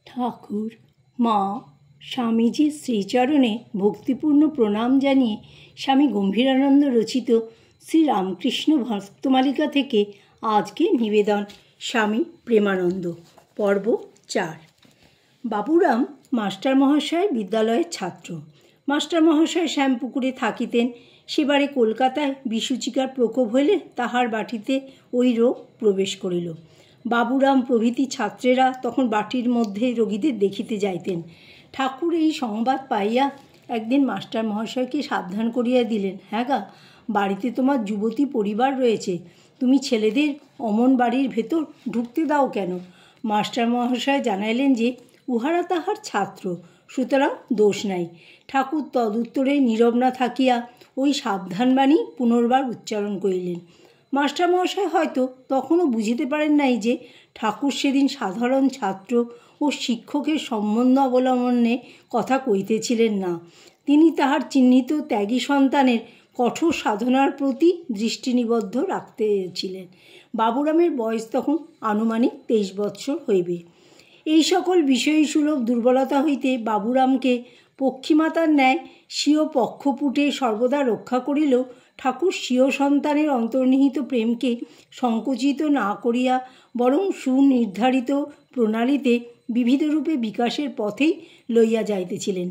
ঠাকুর মা স্বামীজির শ্রীচরণে ভক্তিপূর্ণ প্রণাম জানিয়ে স্বামী গম্ভীরানন্দ রচিত শ্রী রামকৃষ্ণ ভক্তমালিকা থেকে আজকে নিবেদন স্বামী প্রেমানন্দ পর্ব 4। বাবুরাম মাস্টার মহাশয় বিদ্যালয়ের ছাত্র। মাস্টার মহাশয় শ্যামপুকুরে থাকিতেন। সেবারে কলকাতায় বিসূচিকার প্রকোপ হইলে তাহার বাটিতে ওই রোগ প্রবেশ করিল। বাবুরাম প্রভৃতি ছাত্রেরা তখন বাটির মধ্যে রোগীদের দেখিতে যাইতেন। ঠাকুর এই সংবাদ পাইয়া একদিন মাস্টার মহাশয়কে সাবধান করিয়া দিলেন, হ্যাঁ গা, বাড়িতে তোমার যুবতী পরিবার রয়েছে, তুমি ছেলেদের অমন বাড়ির ভেতর ঢুকতে দাও কেন? মাস্টার মহাশয় জানাইলেন যে উহারা তাহার ছাত্র, সুতরাং দোষ নাই। ঠাকুর তদুত্তরে নীরব না থাকিয়া ওই সাবধানবাণী পুনর্বার উচ্চারণ করিলেন। মাস্টার মহাশয় হয়তো তখনও বুঝিতে পারেন নাই যে ঠাকুর সেদিন সাধারণ ছাত্র ও শিক্ষকের সম্বন্ধ অবলম্বনে কথা কইতেছিলেন না। তিনি তাহার চিহ্নিত ত্যাগী সন্তানের কঠোর সাধনার প্রতি দৃষ্টি নিবদ্ধ রাখতেছিলেন। বাবুরামের বয়স তখন আনুমানিক 23 বৎসর হইবে। এই সকল বিষয়সুলভ দুর্বলতা হইতে বাবুরামকে পক্ষীমাতার ন্যায় স্বীয় পক্ষপুটে সর্বদা রক্ষা করিলেও ঠাকুর স্বীয় সন্তানের অন্তর্নিহিত প্রেমকে সংকুচিত না করিয়া বরং সুনির্ধারিত প্রণালীতে বিবিধরূপে বিকাশের পথেই লইয়া যাইতেছিলেন।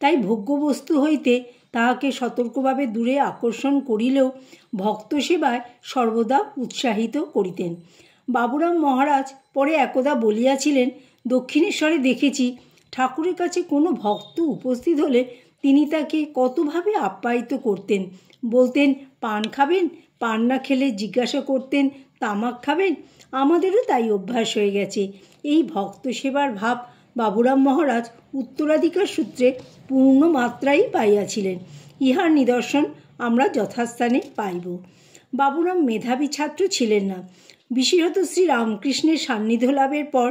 তাই ভোগ্যবস্তু হইতে তাহাকে সতর্কভাবে দূরে আকর্ষণ করিলেও ভক্ত সেবায় সর্বদা উৎসাহিত করিতেন। বাবুরাম মহারাজ পরে একদা বলিয়াছিলেন, দক্ষিণেশ্বরে দেখেছি ঠাকুরের কাছে কোনো ভক্ত উপস্থিত হলে তিনি তাকে কতভাবে আপ্যায়িত করতেন। বলতেন, পান খাবেন? পান না খেলে জিজ্ঞাসা করতেন, তামাক খাবেন? আমাদেরও তাই অভ্যাস হয়ে গেছে। এই ভক্ত সেবার ভাব বাবুরাম মহারাজ উত্তরাধিকার সূত্রে পূর্ণ মাত্রাই পাইয়াছিলেন। ইহার নিদর্শন আমরা যথাস্থানে পাইব। বাবুরাম মেধাবী ছাত্র ছিলেন না। বিশেষত শ্রী রামকৃষ্ণের সান্নিধ্য লাভের পর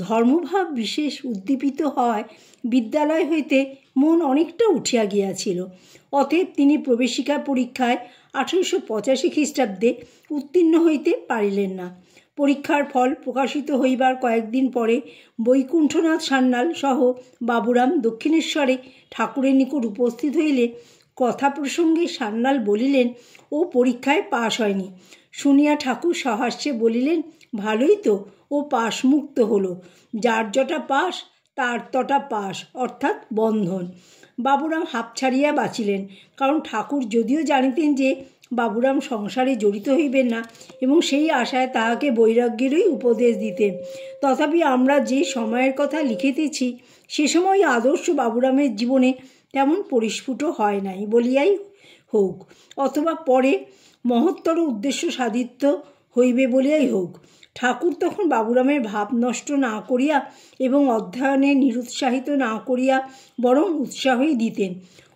ধর্মভাব বিশেষ উদ্দীপিত হওয়ায় বিদ্যালয় হইতে মন অনেকটা উঠিয়া গিয়াছিল। অতএব তিনি প্রবেশিকা পরীক্ষায় 1885 খ্রিস্টাব্দে উত্তীর্ণ হইতে পারিলেন না। পরীক্ষার ফল প্রকাশিত হইবার কয়েকদিন পরে বৈকুণ্ঠনাথ সান্যাল সহ বাবুরাম দক্ষিণেশ্বরে ঠাকুরের নিকট উপস্থিত হইলে কথা প্রসঙ্গে সান্যাল বলিলেন, ও পরীক্ষায় পাশ হয়নি। শুনিয়া ঠাকুর সহাস্যে বলিলেন, ভালোই তো, ও পাশমুক্ত হলো। যার যটা পাশ তার তটা পাশ, অর্থাৎ বন্ধন। বাবুরাম হাঁপ ছাড়িয়া বাঁচিলেন, কারণ ঠাকুর যদিও জানিতেন যে বাবুরাম সংসারে জড়িত হইবেন না এবং সেই আশায় তাহাকে বৈরাগ্যেরই উপদেশ দিতেন, তথাপি আমরা যে সময়ের কথা লিখিতেছি সে সময় আদর্শ বাবুরামের জীবনে তেমন পরিস্ফুট হয় নাই বলিয়াই হোক, অথবা পরে মহত্তর উদ্দেশ্য সাধিত হইবে বলিয়াই হোক, ঠাকুর তখন বাবুরামের ভাব নষ্ট না করিয়া এবং অধ্যয়নে নিরুৎসাহিত না করিয়া বরং উৎসাহই দিতেন।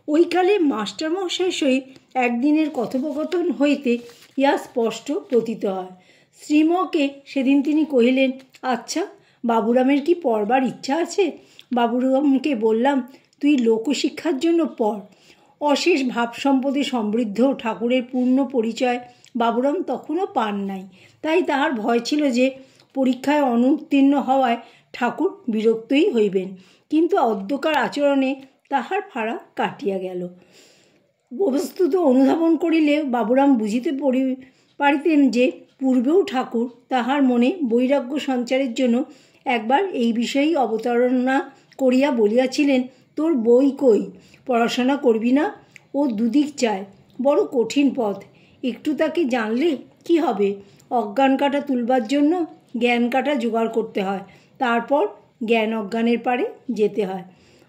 ওইকালে মাস্টারমশাইয়ের সহিত একদিনের কথোপকথন হইতে ইহা স্পষ্ট প্রতীত হয়। শ্রীমকে সেদিন তিনি কহিলেন, আচ্ছা, বাবুরামের কি পড়বার ইচ্ছা আছে? বাবুরামকে বললাম, তুই লোকশিক্ষার জন্য পড়। অশেষ ভাব সম্পদে সমৃদ্ধ ঠাকুরের পূর্ণ পরিচয় বাবুরাম তখনও পান নাই। তাই তাহার ভয় ছিল যে পরীক্ষায় অনুত্তীর্ণ হওয়ায় ঠাকুর বিরক্তই হইবেন। কিন্তু অদ্যকার আচরণে তাহার ফাড়া কাটিয়া গেল। বস্তুত অনুধাবন করিলে বাবুরাম বুঝিতে পারিতেন যে পূর্বেও ঠাকুর তাহার মনে বৈরাগ্য সঞ্চারের জন্য একবার এই বিষয়েই অবতারণা করিয়া বলিয়াছিলেন, তোর বই কই, পড়াশোনা করবি না? ও দুদিক চায়, বড় কঠিন পথ। একটু তাকে জানলে কি হবে? অজ্ঞান কাটা তুলবার জন্য জ্ঞান কাটা জোগাড় করতে হয়, তারপর জ্ঞান অজ্ঞানের পারে যেতে হয়।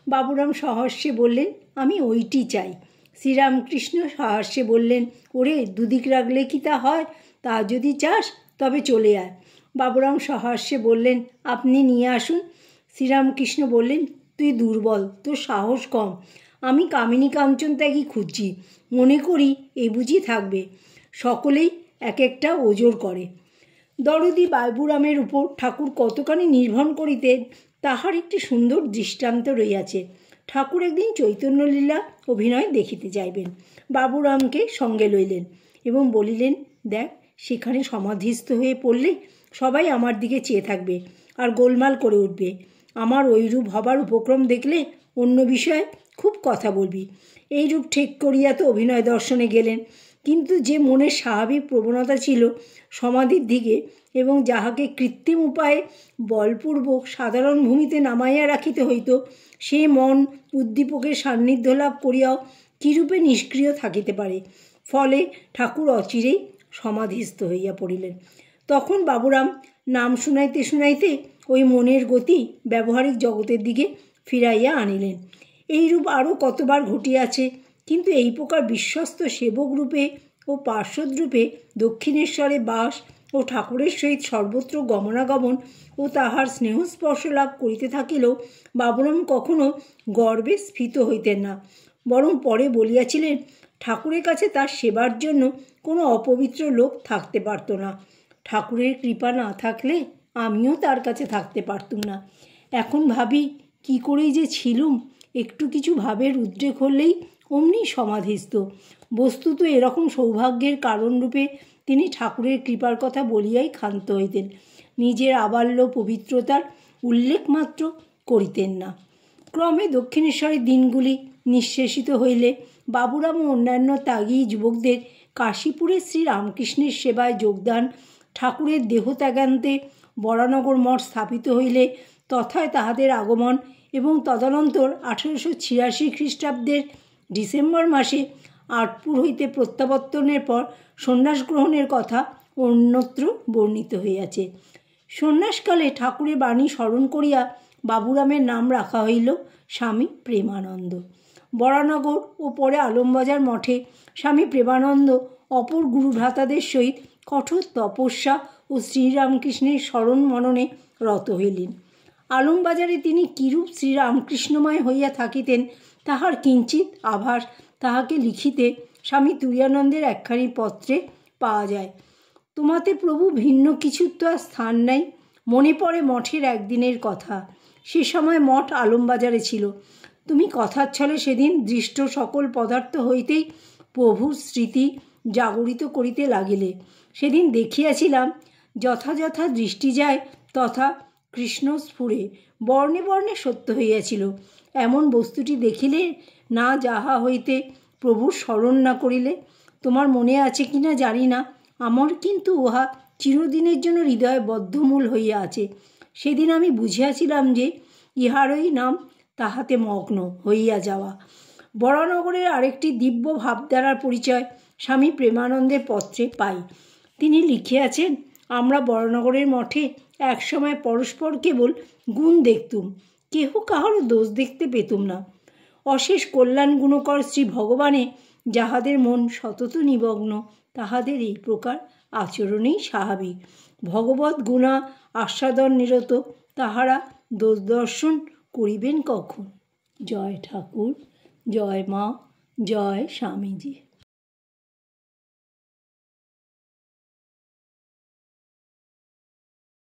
বাবুরাম সহাস্যে বললেন, আমি ওইটি চাই। শ্রীরামকৃষ্ণ সহাস্যে বললেন, ওরে, দুদিক রাখলে কি তা হয়? তা যদি চাস তবে চলে আয়। বাবুরাম সহাস্যে বললেন, আপনি নিয়ে আসুন। শ্রীরামকৃষ্ণ বললেন, তুই দুর্বল, তোর সাহস কম। আমি কামিনী কাঞ্চন ত্যাগী খুঁজছি, মনে করি এ বুঝি থাকবে। সকলেই এক একটা ওজোর করে। দরদি বাবুরামের উপর ঠাকুর কতখানি নির্ভর করিতেন তাহার একটি সুন্দর দৃষ্টান্ত রইয়াছে। ঠাকুর একদিন চৈতন্যলীলা অভিনয় দেখিতে যাইবেন। বাবুরামকে সঙ্গে লইলেন এবং বলিলেন, দেখ, সেখানে সমাধিস্থ হয়ে পড়লে সবাই আমার দিকে চেয়ে থাকবে আর গোলমাল করে উঠবে। আমার ওইরূপ হবার উপক্রম দেখলে অন্য বিষয়ে খুব কথা বলবি। এইরূপ ঠিক করিয়া তো অভিনয় দর্শনে গেলেন, কিন্তু যে মনের স্বাভাবিক প্রবণতা ছিল সমাধির দিকে এবং যাহাকে কৃত্রিম উপায়ে বলপূর্বক সাধারণ ভূমিতে নামাইয়া রাখিতে হইত, সে মন উদ্দীপকের সান্নিধ্য লাভ করিয়াও কিরূপে নিষ্ক্রিয় থাকিতে পারে? ফলে ঠাকুর অচিরেই সমাধিস্থ হইয়া পড়িলেন। তখন বাবুরাম নাম শুনাইতে শুনাইতে ওই মনের গতি ব্যবহারিক জগতের দিকে ফিরাইয়া আনিলেন। এইরূপ আরও কতবার ঘটিয়াছে, কিন্তু এই প্রকার বিশ্বস্ত সেবক রূপে ও পার্শ্বদরূপে দক্ষিণেশ্বরে বাস ও ঠাকুরের সহিত সর্বত্র গমনাগমন ও তাহার স্নেহস্পর্শ লাভ করিতে থাকিলেও বাবুরাম কখনো গর্বে স্ফীত হইতেন না, বরং পরে বলিয়াছিলেন ঠাকুরের কাছে তার সেবার জন্য কোনো অপবিত্র লোক থাকতে পারত না। ঠাকুরের কৃপা না থাকলে আমিও তার কাছে থাকতে পারতুম না। এখন ভাবি কি করেই যে ছিলুম, একটু কিছু ভাবের উদ্রেক হলেই অমনি সমাধিস্থ। বস্তুত এরকম সৌভাগ্যের কারণরূপে তিনি ঠাকুরের কৃপার কথা বলিয়াই ক্ষান্ত হইতেন, নিজের আবাল্য পবিত্রতার উল্লেখ মাত্র করিতেন না। ক্রমে দক্ষিণেশ্বরের দিনগুলি নিঃশেষিত হইলে বাবুরাম ও অন্যান্য ত্যাগী যুবকদের কাশীপুরে শ্রীরামকৃষ্ণের সেবায় যোগদান, ঠাকুরের দেহত্যাগান্তে বরানগর মঠ স্থাপিত হইলে তথায় তাহাদের আগমন এবং তদনন্তর 1886 খ্রিস্টাব্দের ডিসেম্বর মাসে আটপুর হইতে প্রত্যাবর্তনের পর সন্ন্যাস গ্রহণের কথা অন্যত্র বর্ণিত হইয়াছে। সন্ন্যাসকালে ঠাকুরের বাণী স্মরণ করিয়া বাবুরামের নাম রাখা হইল স্বামী প্রেমানন্দ। বরানগর ও পরে আলমবাজার মঠে স্বামী প্রেমানন্দ অপর গুরু ভ্রাতাদের সহিত কঠোর তপস্যা ও শ্রীরামকৃষ্ণের স্মরণ মননে রত হইলেন। আলমবাজারে তিনি কিরূপ শ্রীরামকৃষ্ণময় হইয়া থাকিতেন তাহার কিঞ্চিত আভাস তাহাকে লিখিতে স্বামী তুরীয়ানন্দের একখানি পত্রে পাওয়া যায়। তোমাতে প্রভু ভিন্ন কিছুর তো আর স্থান নাই। মনে পড়ে মঠের একদিনের কথা। সে সময় মঠ আলমবাজারে ছিল। তুমি কথার ছলে সেদিন দৃষ্ট সকল পদার্থ হইতেই প্রভুর স্মৃতি জাগরিত করিতে লাগিলে। সেদিন দেখিয়াছিলাম যথাযথ দৃষ্টি যায় তথা কৃষ্ণ স্ফুরে বর্ণে বর্ণে সত্য হইয়াছিল। এমন বস্তুটি দেখিলে না যাহা হইতে প্রভুর স্মরণ না করিলে, তোমার মনে আছে কি না জানি না, আমার কিন্তু উহা চিরদিনের জন্য হৃদয়ে বদ্ধমূল হইয়া আছে। সেদিন আমি বুঝিয়াছিলাম যে ইহারই নাম তাহাতে মগ্ন হইয়া যাওয়া। বরানগরের আরেকটি দিব্য ভাবধারার পরিচয় স্বামী প্রেমানন্দের পত্রে পাই। তিনি লিখিয়াছেন, আমরা বরানগরের মঠে একসময় পরস্পর কেবল গুণ দেখতুম, কেহ কাহারও দোষ দেখতে পেতুম না। অশেষ কল্যাণ গুণকর শ্রী ভগবানে যাহাদের মন সতত নিমগ্ন, তাহাদের এই প্রকার আচরণেই স্বাভাবিক। ভগবৎ গুণা আস্বাদন নিরত তাহারা দোষ দর্শন করিবেন কখন? জয় ঠাকুর, জয় মা, জয় স্বামীজি।